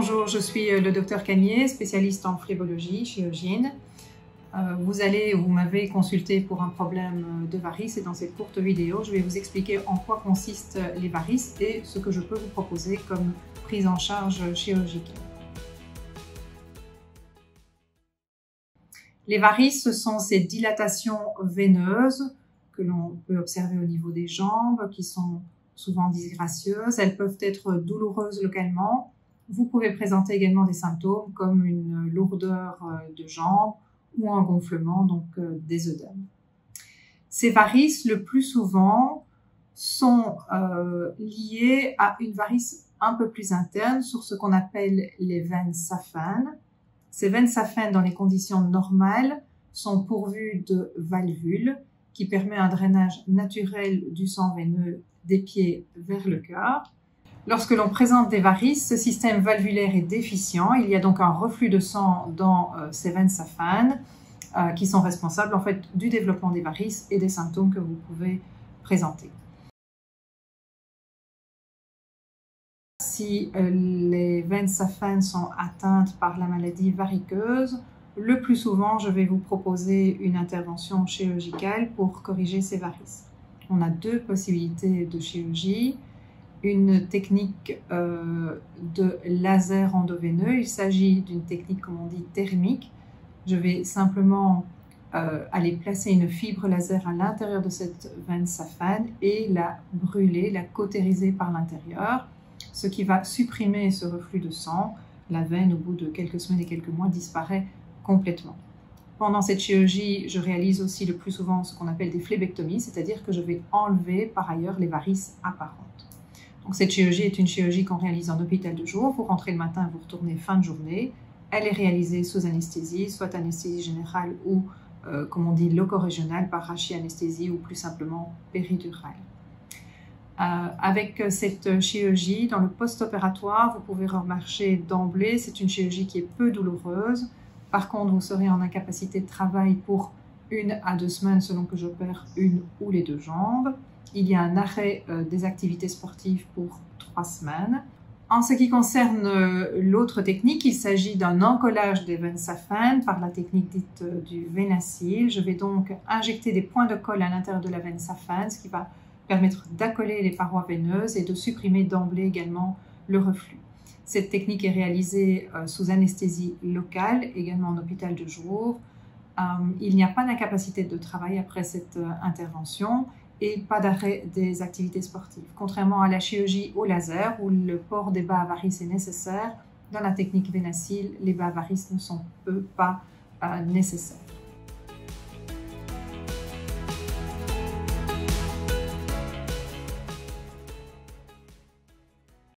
Bonjour, je suis le docteur Cagnier, spécialiste en phlébologie, chirurgienne. Vous m'avez consulté pour un problème de varices et dans cette courte vidéo, je vais vous expliquer en quoi consistent les varices et ce que je peux vous proposer comme prise en charge chirurgicale. Les varices, ce sont ces dilatations veineuses que l'on peut observer au niveau des jambes, qui sont souvent disgracieuses. Elles peuvent être douloureuses localement. Vous pouvez présenter également des symptômes comme une lourdeur de jambes ou un gonflement, donc des œdèmes. Ces varices, le plus souvent, sont liées à une varice un peu plus interne sur ce qu'on appelle les veines saphanes. Ces veines saphanes, dans les conditions normales, sont pourvues de valvules qui permettent un drainage naturel du sang veineux des pieds vers le cœur. Lorsque l'on présente des varices, ce système valvulaire est déficient. Il y a donc un reflux de sang dans ces veines saphanes qui sont responsables en fait du développement des varices et des symptômes que vous pouvez présenter. Si les veines saphanes sont atteintes par la maladie variqueuse, le plus souvent, je vais vous proposer une intervention chirurgicale pour corriger ces varices. On a deux possibilités de chirurgie. Une technique de laser endoveineux. Il s'agit d'une technique, comme on dit, thermique. Je vais simplement aller placer une fibre laser à l'intérieur de cette veine saphane et la brûler, la cautériser par l'intérieur, ce qui va supprimer ce reflux de sang. La veine, au bout de quelques semaines et quelques mois, disparaît complètement. Pendant cette chirurgie, je réalise aussi le plus souvent ce qu'on appelle des phlébectomies, c'est-à-dire que je vais enlever par ailleurs les varices apparentes. Donc cette chirurgie est une chirurgie qu'on réalise en hôpital de jour. Vous rentrez le matin, vous retournez fin de journée. Elle est réalisée sous anesthésie, soit anesthésie générale ou, comme on dit, loco-régionale par rachianesthésie ou plus simplement péridurale. Avec cette chirurgie, dans le post-opératoire, vous pouvez remarquer d'emblée, c'est une chirurgie qui est peu douloureuse. Par contre, vous serez en incapacité de travail pour 1 à 2 semaines selon que j'opère une ou les deux jambes. Il y a un arrêt des activités sportives pour 3 semaines. En ce qui concerne l'autre technique, il s'agit d'un encollage des veines saphanes par la technique dite du Vénacil. Je vais donc injecter des points de colle à l'intérieur de la veine saphane, ce qui va permettre d'accoler les parois veineuses et de supprimer d'emblée également le reflux. Cette technique est réalisée sous anesthésie locale, également en hôpital de jour. Il n'y a pas d'incapacité de travail après cette intervention et pas d'arrêt des activités sportives. Contrairement à la chirurgie au laser, où le port des bas à varices est nécessaire, dans la technique Vénacil, les bas à varices ne sont pas nécessaires.